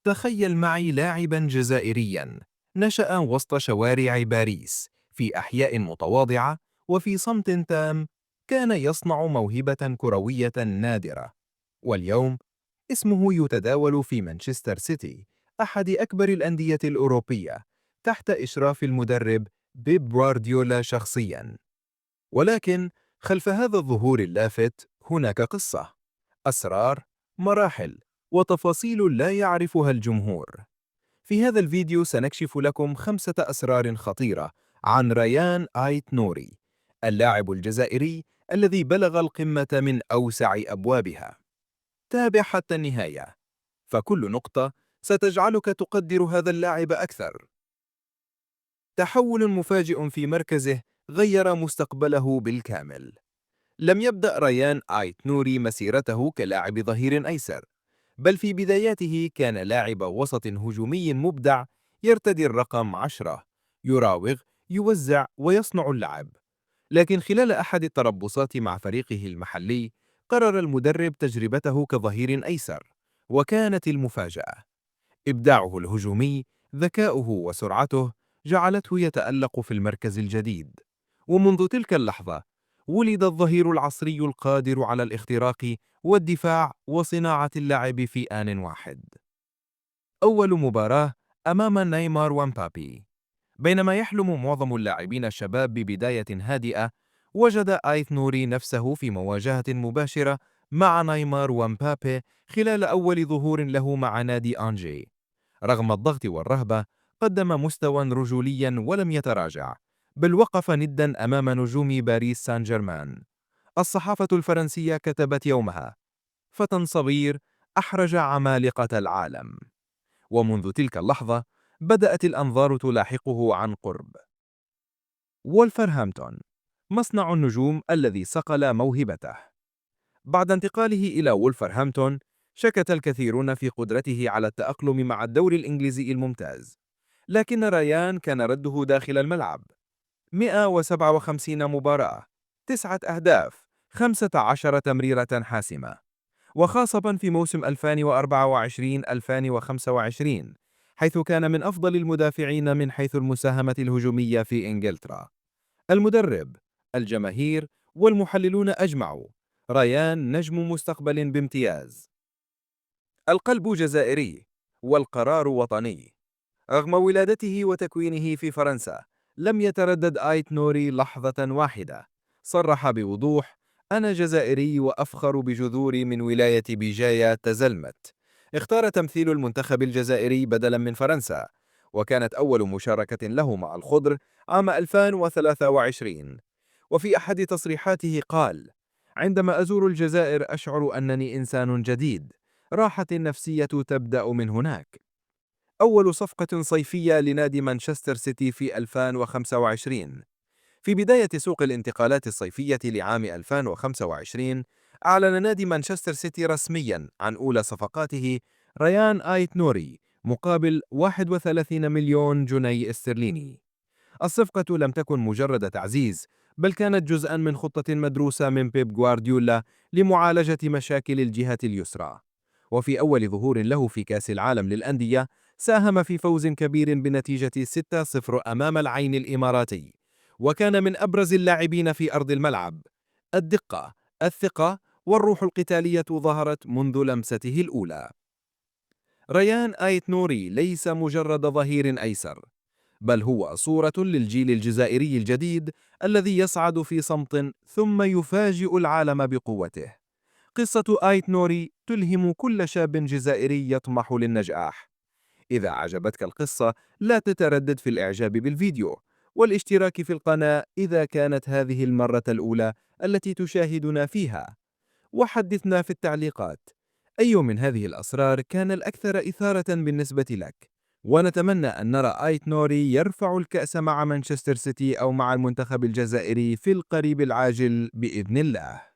تخيل معي لاعبا جزائريا نشأ وسط شوارع باريس في أحياء متواضعة وفي صمت تام. كان يصنع موهبة كروية نادرة، واليوم اسمه يتداول في مانشستر سيتي، أحد أكبر الأندية الأوروبية، تحت إشراف المدرب بيب غوارديولا شخصيا. ولكن خلف هذا الظهور اللافت هناك قصة، أسرار، مراحل، وتفاصيل لا يعرفها الجمهور. في هذا الفيديو سنكشف لكم 5 أسرار خطيرة عن ريان آيت نوري، اللاعب الجزائري الذي بلغ القمة من أوسع أبوابها. تابع حتى النهاية، فكل نقطة ستجعلك تقدر هذا اللاعب أكثر. تحول مفاجئ في مركزه غير مستقبله بالكامل. لم يبدأ ريان آيت نوري مسيرته كلاعب ظهير أيسر، بل في بداياته كان لاعب وسط هجومي مبدع، يرتدي الرقم 10، يراوغ، يوزع ويصنع اللعب. لكن خلال أحد التربصات مع فريقه المحلي، قرر المدرب تجربته كظهير أيسر، وكانت المفاجأة إبداعه الهجومي. ذكاؤه وسرعته جعلته يتألق في المركز الجديد، ومنذ تلك اللحظة ولد الظهير العصري القادر على الاختراق والدفاع وصناعة اللعب في آن واحد. أول مباراة أمام نيمار ومبابي. بينما يحلم معظم اللاعبين الشباب ببداية هادئة، وجد آيت نوري نفسه في مواجهة مباشرة مع نيمار ومبابي خلال أول ظهور له مع نادي أنجي. رغم الضغط والرهبة، قدم مستوى رجوليا ولم يتراجع، بل وقف ندا أمام نجوم باريس سان جيرمان. الصحافة الفرنسية كتبت يومها: فتى صغير أحرج عمالقة العالم. ومنذ تلك اللحظة بدأت الأنظار تلاحقه عن قرب. وولفرهامبتون، مصنع النجوم الذي صقل موهبته. بعد انتقاله إلى وولفرهامبتون، شكت الكثيرون في قدرته على التأقلم مع الدوري الإنجليزي الممتاز، لكن ريان كان رده داخل الملعب: 157 مباراة، 9 أهداف، 15 تمريرة حاسمة. وخاصة في موسم 2024-2025، حيث كان من أفضل المدافعين من حيث المساهمة الهجومية في إنجلترا. المدرب، الجماهير، والمحللون أجمعوا: ريان نجم مستقبل بامتياز. القلب جزائري والقرار وطني. رغم ولادته وتكوينه في فرنسا، لم يتردد آيت نوري لحظة واحدة. صرح بوضوح: أنا جزائري وأفخر بجذوري من ولاية بيجايا تزلمت. اختار تمثيل المنتخب الجزائري بدلا من فرنسا، وكانت أول مشاركة له مع الخضر عام 2023. وفي أحد تصريحاته قال: عندما أزور الجزائر أشعر أنني إنسان جديد. راحتي النفسية تبدأ من هناك. أول صفقة صيفية لنادي مانشستر سيتي في 2025. في بداية سوق الانتقالات الصيفية لعام 2025، أعلن نادي مانشستر سيتي رسمياً عن أولى صفقاته، ريان آيت نوري، مقابل 31 مليون جنيه استرليني. الصفقة لم تكن مجرد تعزيز، بل كانت جزءاً من خطة مدروسة من بيب غوارديولا لمعالجة مشاكل الجهة اليسرى. وفي أول ظهور له في كأس العالم للأندية، ساهم في فوز كبير بنتيجة 6-0 أمام العين الإماراتي، وكان من أبرز اللاعبين في أرض الملعب. الدقة، الثقة، والروح القتالية ظهرت منذ لمسته الأولى. ريان آيت نوري ليس مجرد ظهير أيسر، بل هو صورة للجيل الجزائري الجديد الذي يصعد في صمت ثم يفاجئ العالم بقوته. قصة آيت نوري تلهم كل شاب جزائري يطمح للنجاح. إذا عجبتك القصة، لا تتردد في الإعجاب بالفيديو والاشتراك في القناة إذا كانت هذه المرة الأولى التي تشاهدنا فيها. وحدثنا في التعليقات أي من هذه الأسرار كان الأكثر إثارة بالنسبة لك. ونتمنى أن نرى آيت نوري يرفع الكأس مع مانشستر سيتي أو مع المنتخب الجزائري في القريب العاجل بإذن الله.